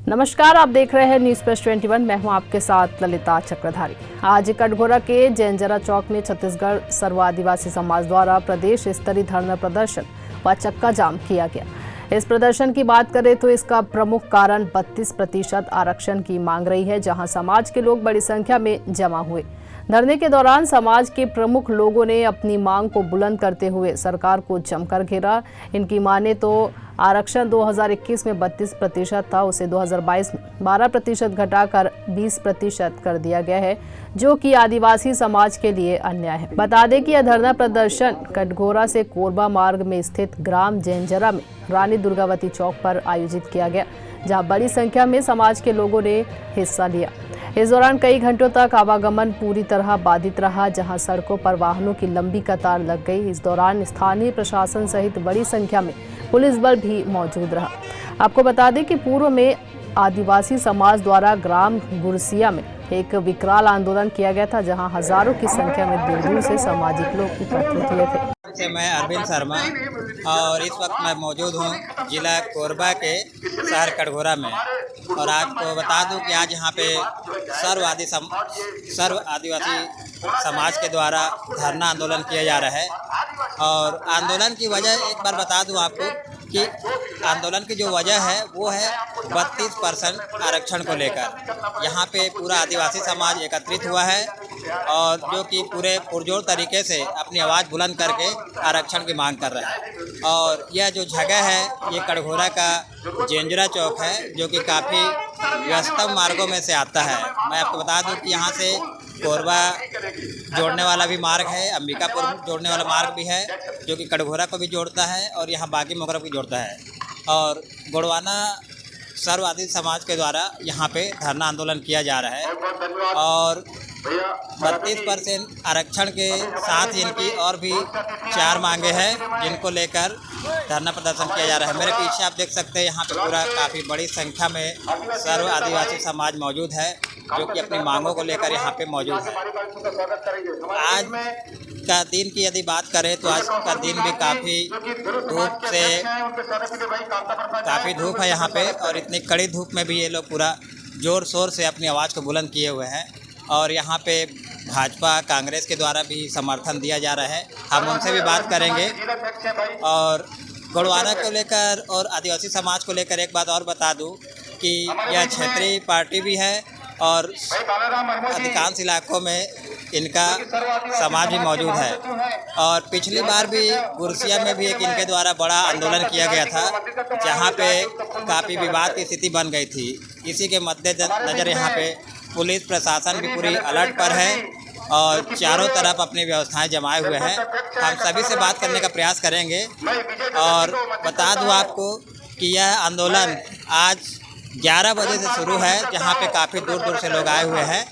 नमस्कार, आप देख रहे हैं न्यूज प्लस 21। मैं हूं आपके साथ ललिता चक्रधारी। आज कटघोरा के जैनजरा चौक में छत्तीसगढ़ सर्व आदिवासी समाज द्वारा प्रदेश स्तरीय धरना प्रदर्शन व चक्का जाम किया गया। इस प्रदर्शन की बात करें तो इसका प्रमुख कारण 32% आरक्षण की मांग रही है, जहां समाज के लोग बड़ी संख्या में जमा हुए। धरने के दौरान समाज के प्रमुख लोगों ने अपनी मांग को बुलंद करते हुए सरकार को जमकर घेरा। इनकी माने तो आरक्षण 2021 में 32% था, उसे 2022 में 12% घटाकर 20% कर दिया गया है, जो कि आदिवासी समाज के लिए अन्याय है। बता दें कि यह धरना प्रदर्शन कटघोरा से कोरबा मार्ग में स्थित ग्राम जैनजरा में रानी दुर्गावती चौक पर आयोजित किया गया, जहां बड़ी संख्या में समाज के लोगों ने हिस्सा लिया। इस दौरान कई घंटों तक आवागमन पूरी तरह बाधित रहा, जहां सड़कों पर वाहनों की लंबी कतार लग गई। इस दौरान स्थानीय प्रशासन सहित बड़ी संख्या में पुलिस बल भी मौजूद रहा। आपको बता दें कि पूर्व में आदिवासी समाज द्वारा ग्राम गुरसिया में एक विकराल आंदोलन किया गया था, जहां हजारों की संख्या में दूर दूर से सामाजिक लोग एकत्रित हुए थे। मैं अरविंद शर्मा और इस वक्त मैं मौजूद हूं जिला कोरबा के शहर कटघोरा में। और आपको बता दूं कि आज यहाँ पे सर्व आदिवासी समाज के द्वारा धरना आंदोलन किया जा रहा है। और आंदोलन की वजह एक बार बता दूं आपको कि आंदोलन की जो वजह है वो है 32% आरक्षण को लेकर। यहाँ पे पूरा आदिवासी समाज एकत्रित हुआ है और जो कि पूरे पुरजोर तरीके से अपनी आवाज़ बुलंद करके आरक्षण की मांग कर रहे हैं। और यह जो जगह है ये कटघोरा का जैनजरा चौक है, जो कि काफ़ी व्यस्तम मार्गों में से आता है। मैं आपको बता दूं कि यहाँ से कोरबा जोड़ने वाला भी मार्ग है, अंबिकापुर जोड़ने वाला मार्ग भी है, जो कि कटघोरा को भी जोड़ता है और यहाँ बागी मोगरा भी जोड़ता है। और गोड़वाना सर्व आदिवासी समाज के द्वारा यहाँ पे धरना आंदोलन किया जा रहा है। और 32% आरक्षण के साथ इनकी और भी 4 मांगे हैं, जिनको लेकर धरना प्रदर्शन किया जा रहा है। मेरे पीछे आप देख सकते हैं यहाँ पे पूरा काफ़ी बड़ी संख्या में सर्व आदिवासी समाज मौजूद है, जो कि अपनी मांगों को लेकर यहाँ पे मौजूद है। आज का दिन की यदि बात करें तो आज का दिन भी काफ़ी धूप है यहाँ पे। और इतनी कड़ी धूप में भी ये लोग पूरा ज़ोर शोर से अपनी आवाज़ को बुलंद किए हुए हैं। और यहाँ पे भाजपा कांग्रेस के द्वारा भी समर्थन दिया जा रहा है, हम उनसे भी बात करेंगे। और गोड़वाना को लेकर और आदिवासी समाज को लेकर एक बात और बता दूं कि यह क्षेत्रीय पार्टी भी है और अधिकांश इलाकों में इनका समाज भी मौजूद है। और पिछली बार भी गुरसिया में भी एक इनके द्वारा बड़ा आंदोलन किया गया था, जहाँ पे काफ़ी विवाद की स्थिति बन गई थी। इसी के मद्देनज़र यहाँ पे पुलिस प्रशासन भी पूरी अलर्ट पर है और चारों तरफ अपनी व्यवस्थाएं जमाए हुए हैं। हम सभी से बात करने का प्रयास करेंगे। और बता दूं आपको कि यह आंदोलन आज 11 बजे से शुरू है, जहां पे काफ़ी दूर दूर से लोग आए हुए हैं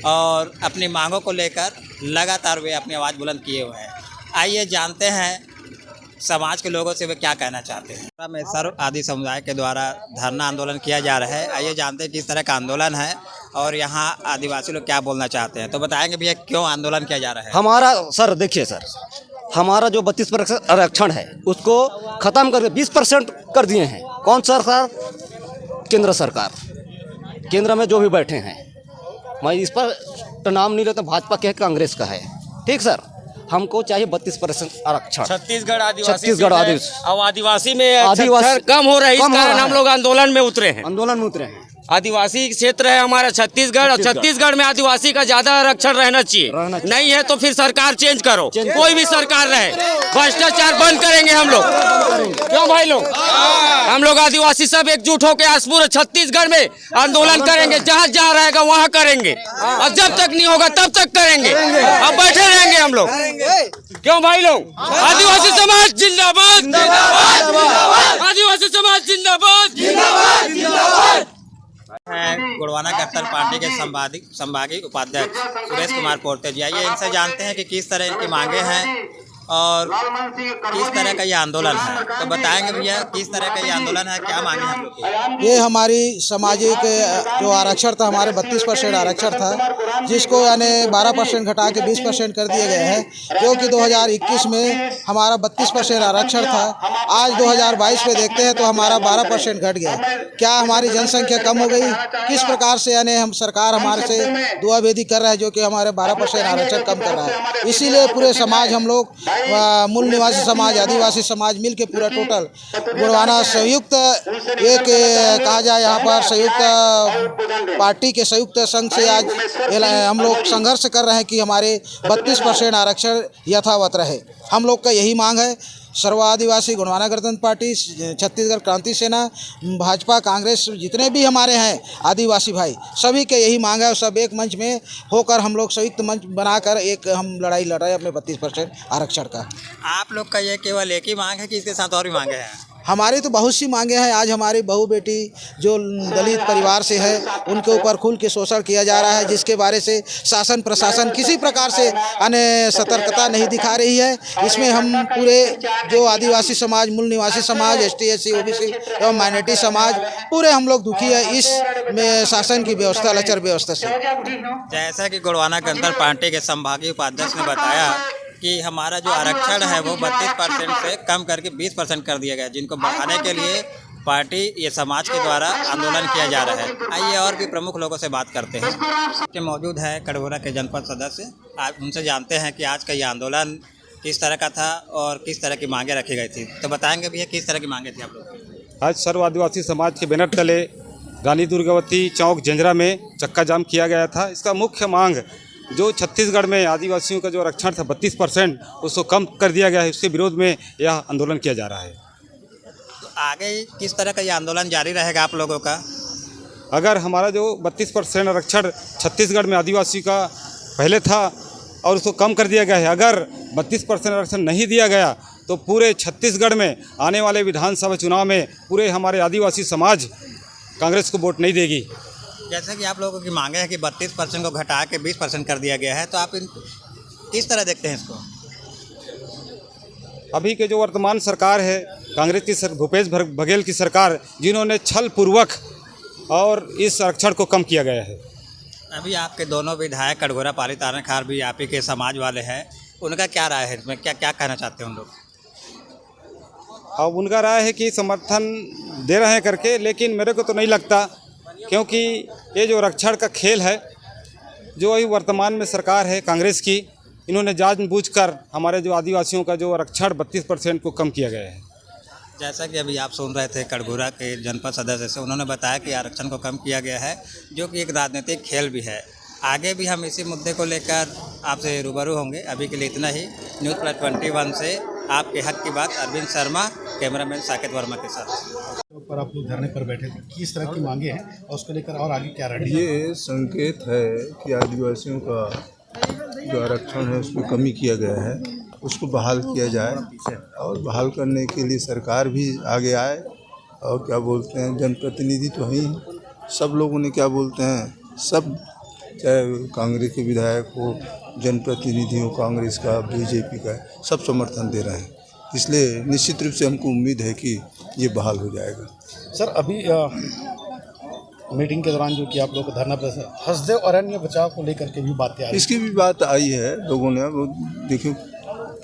और अपनी मांगों को लेकर लगातार वे अपनी आवाज़ बुलंद किए हुए हैं। आइए जानते हैं समाज के लोगों से वे क्या कहना चाहते हैं। में सर्व आदि समुदाय के द्वारा धरना आंदोलन किया जा रहा है। आइए जानते हैं किस तरह का आंदोलन है और यहाँ आदिवासी लोग क्या बोलना चाहते हैं। तो बताएंगे भैया क्यों आंदोलन किया जा रहा है। हमारा सर देखिए सर, हमारा जो 32% आरक्षण है उसको ख़त्म करके 20% कर दिए हैं। कौन सरकार? केंद्र सरकार। केंद्र में जो भी बैठे हैं, मैं इस पर तो नाम नहीं लेता, भाजपा के कांग्रेस का है। ठीक सर, हमको चाहिए 32% आरक्षण। छत्तीसगढ़ अब आदिवासी में कम हो रहा है, इस कारण हम लोग आंदोलन में उतरे हैं। आदिवासी क्षेत्र है हमारा छत्तीसगढ़, और छत्तीसगढ़ में आदिवासी का ज्यादा आरक्षण रहना चाहिए। नहीं है तो फिर सरकार चेंज करो, कोई भी सरकार रहे, भ्रष्टाचार बंद करेंगे हम लोग। क्यों भाई लोग? हम लोग आदिवासी सब एकजुट होकर आज पूरे छत्तीसगढ़ में आंदोलन करेंगे, जहाँ जहाँ रहेगा वहाँ करेंगे, और जब तक नहीं होगा तब तक करेंगे। अब बैठे रहेंगे हम लोग। क्यों भाई लोग? आदिवासी समाज जिंदाबाद, आदिवासी समाज जिंदाबाद। गोड़वाना कट्टर पार्टी के संभागीय उपाध्यक्ष सुरेश कुमार पोर्ते जी, आइए इनसे जानते हैं कि किस तरह इनकी मांगे हैं और किस तरह का ये आंदोलन है, तो बताएंगे भैया किस तरह का ये आंदोलन है, क्या मांगे हम लोग की? ये हमारी सामाजिक जो आरक्षण था, हमारे 32% आरक्षण था, जिसको यानी 12% घटा के 20% कर दिया गया है, जो कि 2021 में हमारा 32% आरक्षण था। आज 2022 में देखते हैं तो हमारा 12% घट गया। क्या हमारी जनसंख्या कम हो गई? किस प्रकार से यानी हम सरकार हमारे से दुआवेदी कर रहा है, जो कि हमारे 12% आरक्षण कम कर रहा है। इसीलिए पूरे समाज हम लोग मूल निवासी समाज, आदिवासी समाज मिल के पूरा टोटल गोंडवाना संयुक्त एक कहा जाए यहाँ पर संयुक्त पार्टी के संयुक्त संघ से आज हम लोग संघर्ष कर रहे हैं कि हमारे 32% आरक्षण यथावत रहे। हम लोग का यही मांग है। सर्व आदिवासी गोंडवाना गणतंत्र पार्टी, छत्तीसगढ़ क्रांति सेना, भाजपा, कांग्रेस, जितने भी हमारे हैं आदिवासी भाई, सभी के यही मांग है। और सब एक मंच में होकर हम लोग संयुक्त मंच बनाकर एक हम लड़ाई लड़ रहे हैं अपने 32% आरक्षण का। आप लोग का ये केवल एक ही मांग है कि इसके साथ और भी मांगे हैं? हमारी तो बहुत सी मांगे हैं। आज हमारी बहू बेटी जो दलित परिवार से है, उनके ऊपर खुल के शोषण किया जा रहा है, जिसके बारे से शासन प्रशासन किसी प्रकार से सतर्कता नहीं दिखा रही है। इसमें हम पूरे जो आदिवासी समाज, मूल निवासी समाज, ST SC OBC एवं माइनॉरिटी समाज पूरे हम लोग दुखी है इस में शासन की व्यवस्था, लचर व्यवस्था से। जैसा कि गोंडवाना गणतंत्र पार्टी के संभागीय उपाध्यक्ष ने बताया कि हमारा जो आरक्षण है वो 32% से कम करके 20% कर दिया गया, जिनको बढ़ाने के लिए पार्टी ये समाज के द्वारा आंदोलन किया जा रहा है। आइए और भी प्रमुख लोगों से बात करते हैं। के मौजूद है कटघोरा के जनपद सदस्य, आप उनसे जानते हैं कि आज का ये आंदोलन किस तरह का था और किस तरह की मांगे रखी गई थी, तो बताएंगे भैया किस तरह की मांगे थी आप लोग? आज सर्व आदिवासी समाज के बैनर तले रानी दुर्गावती चौक जंजरा में चक्का जाम किया गया था। इसका मुख्य मांग जो छत्तीसगढ़ में आदिवासियों का जो आरक्षण था 32%, उसको कम कर दिया गया है, उसके विरोध में यह आंदोलन किया जा रहा है। तो आगे किस तरह का ये आंदोलन जारी रहेगा आप लोगों का? अगर हमारा जो 32% आरक्षण छत्तीसगढ़ में आदिवासी का पहले था और उसको कम कर दिया गया है, अगर 32% आरक्षण नहीं दिया गया तो पूरे छत्तीसगढ़ में आने वाले विधानसभा चुनाव में पूरे हमारे आदिवासी समाज कांग्रेस को वोट नहीं देगी। जैसे कि आप लोगों की मांगे है कि 32% को घटा के 20% कर दिया गया है, तो आप किस तरह देखते हैं इसको? अभी के जो वर्तमान सरकार है कांग्रेस की भूपेश बघेल की सरकार, जिन्होंने छल पूर्वक और इस आरक्षण को कम किया गया है। अभी आपके दोनों विधायक कटघोरा पाली तारण खार भी आप ही के समाज वाले हैं, उनका क्या राय है इसमें, क्या क्या कहना चाहते हैं उन लोग? अब उनका राय है कि समर्थन दे रहे हैं करके, लेकिन मेरे को तो नहीं लगता, क्योंकि ये जो आरक्षण का खेल है, जो अभी वर्तमान में सरकार है कांग्रेस की, इन्होंने जानबूझकर हमारे जो आदिवासियों का जो आरक्षण 32% को कम किया गया है। जैसा कि अभी आप सुन रहे थे कटघोरा के जनपद सदस्य से, उन्होंने बताया कि आरक्षण को कम किया गया है, जो कि एक राजनीतिक खेल भी है। आगे भी हम इसी मुद्दे को लेकर आपसे रूबरू होंगे। अभी के लिए इतना ही। न्यूज़ प्लस 21 से आपके हक की बात, अरविंद शर्मा, कैमरामैन साकेत वर्मा के साथ। पर आप लोग धरने पर बैठे थे, किस तरह की मांगे हैं और उसको लेकर और आगे क्या रणनीति? ये संकेत है कि आदिवासियों का जो आरक्षण है उसमें कमी किया गया है, उसको बहाल किया जाए और बहाल करने के लिए सरकार भी आगे आए। और क्या बोलते हैं, जनप्रतिनिधि तो ही सब लोगों ने क्या बोलते हैं, सब चाहे कांग्रेस के विधायक हो, जनप्रतिनिधि हो, कांग्रेस का, BJP का, सब समर्थन दे रहे हैं। इसलिए निश्चित रूप से हमको उम्मीद है कि ये बहाल हो जाएगा। सर, अभी मीटिंग के दौरान जो कि आप लोग धरना पर हसदेव अरण्य बचाव को लेकर के भी बातें आई, इसकी भी बात आई है लोगों ने। वो देखिए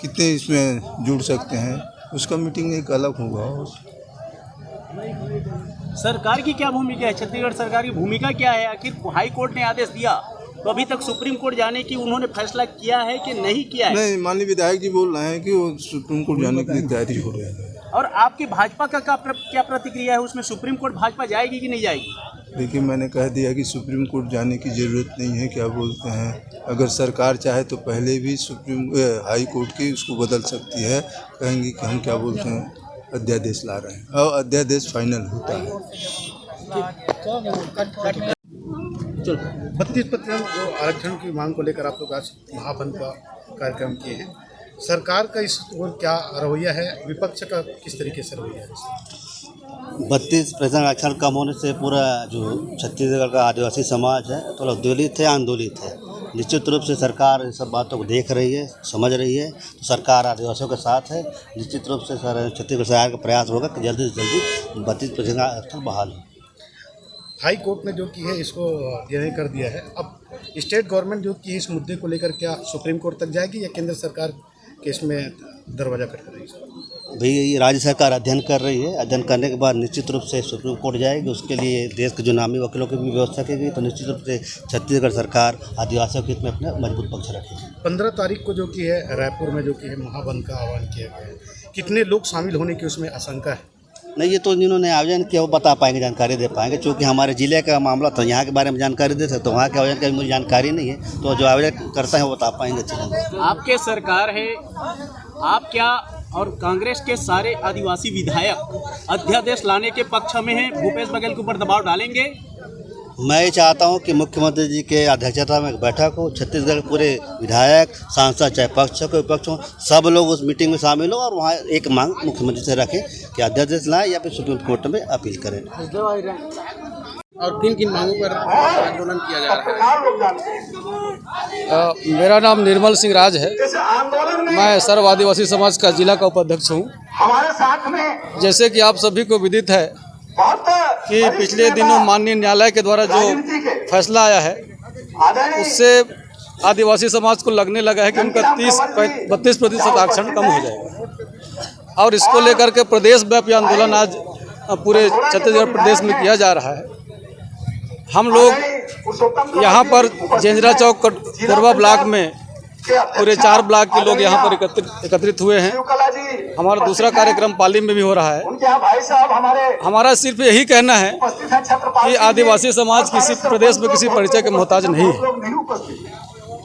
कितने इसमें जुड़ सकते हैं, उसका मीटिंग एक अलग होगा। सरकार की क्या भूमिका है? छत्तीसगढ़ सरकार की भूमिका क्या है? आखिर हाई कोर्ट ने आदेश दिया तो अभी तक सुप्रीम कोर्ट जाने की उन्होंने फैसला किया है कि नहीं किया है? नहीं, माननीय विधायक जी बोल रहे हैं कि वो सुप्रीम कोर्ट जाने की तैयारी हो रही है। और आपकी भाजपा का क्या प्रतिक्रिया है उसमें? सुप्रीम कोर्ट भाजपा जाएगी कि नहीं जाएगी? देखिए, मैंने कह दिया कि सुप्रीम कोर्ट जाने की ज़रूरत नहीं है। क्या बोलते हैं, अगर सरकार चाहे तो पहले भी हाई कोर्ट की उसको बदल सकती है। कहेंगे कि हम क्या बोलते हैं, अध्यादेश ला रहे हैं और अध्यादेश फाइनल होता है। 32% जो आरक्षण की मांग को लेकर आप लोग आज महाबंद का कार्यक्रम किए हैं, सरकार का इस ओर क्या रवैया है, विपक्ष का किस तरीके से रवैया है? 32% आरक्षण कम होने से पूरा जो छत्तीसगढ़ का आदिवासी समाज है थोड़ा दलित है, आंदोलित है। निश्चित रूप से सरकार इन सब बातों को देख रही है, समझ रही है, तो सरकार आदिवासियों के साथ है। निश्चित रूप से छत्तीसगढ़ सरकार का प्रयास होगा कि जल्दी से जल्दी 32% आरक्षण बहाल हो। हाई कोर्ट ने जो की है इसको ये कर दिया है। अब स्टेट गवर्नमेंट जो की इस मुद्दे को लेकर क्या सुप्रीम कोर्ट तक जाएगी या केंद्र सरकार के इसमें दरवाजा खटखटाएगी? भाई राज्य सरकार अध्ययन कर रही है, अध्ययन करने के बाद निश्चित रूप से सुप्रीम कोर्ट जाएगी। उसके लिए देश के जो नामी वकीलों की भी व्यवस्था की गई, तो निश्चित रूप से छत्तीसगढ़ सरकार आदिवासियों के हित में अपना मजबूत पक्ष रखेगी। 15 तारीख को जो की है रायपुर में जो की है महाबंद का आह्वान किया गया है, कितने लोग शामिल होने की उसमें आशंका है? नहीं, ये तो जिन्होंने आयोजन किया वो बता पाएंगे, जानकारी दे पाएंगे, क्योंकि हमारे ज़िले का मामला तो यहाँ के बारे में जानकारी दे सकते, तो वहाँ के आयोजन की मुझे जानकारी नहीं है, तो जो आयोजन करते हैं वो बता पाएंगे। आपके सरकार है, आप क्या और कांग्रेस के सारे आदिवासी विधायक अध्यादेश लाने के पक्ष में हैं, भूपेश बघेल के ऊपर दबाव डालेंगे? मैं चाहता हूं कि मुख्यमंत्री जी के अध्यक्षता में एक बैठक हो, छत्तीसगढ़ के पूरे विधायक, सांसद, चाहे पक्ष हो कोई पक्ष हो, सब लोग उस मीटिंग में शामिल हो और वहां एक मांग मुख्यमंत्री से रखें कि अध्यादेश लाएं या फिर सुप्रीम कोर्ट में अपील करें। और किन किन मांगों पर आंदोलन किया जा रहा है? मेरा नाम निर्मल सिंह राज है। मैं सर्व आदिवासी समाज का जिला का उपाध्यक्ष हूँ। जैसे कि आप सभी को विदित है कि पिछले दिनों माननीय न्यायालय के द्वारा जो फैसला आया है उससे आदिवासी समाज को लगने लगा है कि उनका 32% आरक्षण कम हो जाएगा, और इसको लेकर के प्रदेश व्यापी आंदोलन आज पूरे छत्तीसगढ़ प्रदेश में किया जा रहा है। हम लोग यहाँ पर जेंजरा चौक कोरबा ब्लॉक में पूरे 4 ब्लॉक के लोग यहाँ पर एकत्रित हुए हैं। हमारा दूसरा कार्यक्रम पाली में भी हो रहा है। हमारा सिर्फ यही कहना है कि आदिवासी समाज किसी प्रदेश में किसी परिचय के मोहताज नहीं है।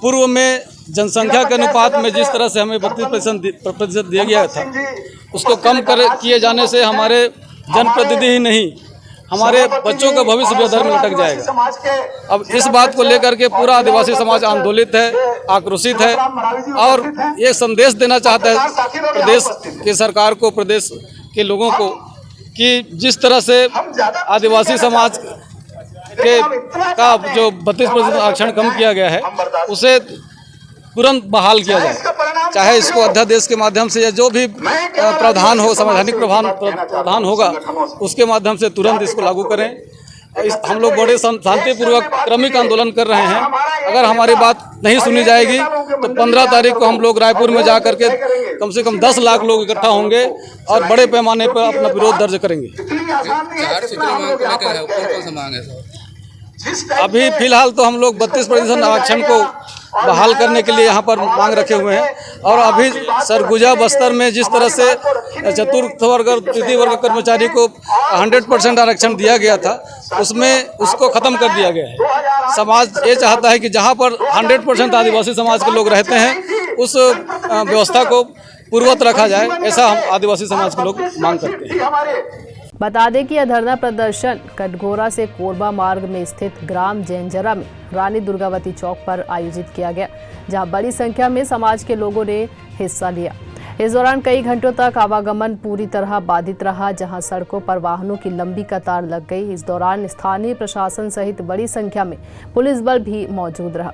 पूर्व में जनसंख्या के अनुपात में जिस तरह से हमें 32% दिया गया था, उसको कम किए जाने से हमारे जनप्रतिनिधि ही नहीं, हमारे बच्चों का भविष्य भी अधर में लटक जाएगा। अब इस बात को लेकर के पूरा आदिवासी समाज आंदोलित है, आक्रोशित है, और ये संदेश देना चाहता है प्रदेश की सरकार को, प्रदेश के लोगों को, कि जिस तरह से आदिवासी समाज के का जो 32% आरक्षण कम किया गया है उसे तुरंत बहाल किया जाए, चाहे इसको अध्यादेश के माध्यम से या जो भी प्रावधान हो, संवैधानिक प्रावधान होगा उसके माध्यम से तुरंत इसको लागू करें। हम लोग बड़े शांतिपूर्वक क्रमिक आंदोलन कर रहे हैं। अगर हमारी बात नहीं सुनी जाएगी तो 15 तारीख को हम लोग रायपुर में जा करके कम से कम 10 लाख लोग इकट्ठा होंगे और बड़े पैमाने पर अपना विरोध दर्ज करेंगे। अभी फिलहाल तो हम लोग 32% आरक्षण को बहाल करने के लिए यहाँ पर मांग रखे हुए हैं, और अभी सरगुजा बस्तर में जिस तरह से चतुर्थ वर्ग और तृतीय वर्ग कर्मचारी को 100% आरक्षण दिया गया था, उसमें उसको ख़त्म कर दिया गया है। समाज ये चाहता है कि जहाँ पर 100% आदिवासी समाज के लोग रहते हैं उस व्यवस्था को पूर्ववत रखा जाए, ऐसा हम आदिवासी समाज के लोग मांग करते हैं। बता दें कि यह धरना प्रदर्शन कटघोरा से कोरबा मार्ग में स्थित ग्राम जेंजरा में रानी दुर्गावती चौक पर आयोजित किया गया, जहां बड़ी संख्या में समाज के लोगों ने हिस्सा लिया। इस दौरान कई घंटों तक आवागमन पूरी तरह बाधित रहा, जहां सड़कों पर वाहनों की लंबी कतार लग गई। इस दौरान स्थानीय प्रशासन सहित बड़ी संख्या में पुलिस बल भी मौजूद रहा।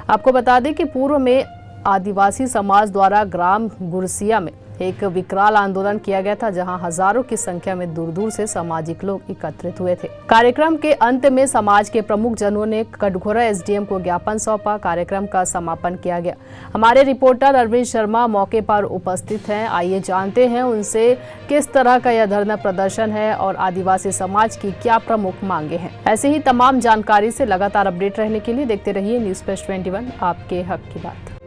आपको बता दें कि पूर्व में आदिवासी समाज द्वारा ग्राम गुरसिया में एक विकराल आंदोलन किया गया था, जहां हजारों की संख्या में दूर दूर से सामाजिक लोग एकत्रित हुए थे। कार्यक्रम के अंत में समाज के प्रमुख जनों ने कटघोरा एसडीएम को ज्ञापन सौंपा। कार्यक्रम का समापन किया गया। हमारे रिपोर्टर अरविंद शर्मा मौके पर उपस्थित हैं। आइए जानते हैं उनसे किस तरह का यह धरना प्रदर्शन है और आदिवासी समाज की क्या प्रमुख मांगे हैं। ऐसे ही तमाम जानकारी से लगातार अपडेट रहने के लिए देखते रहिए न्यूज़ 21, आपके हक की बात।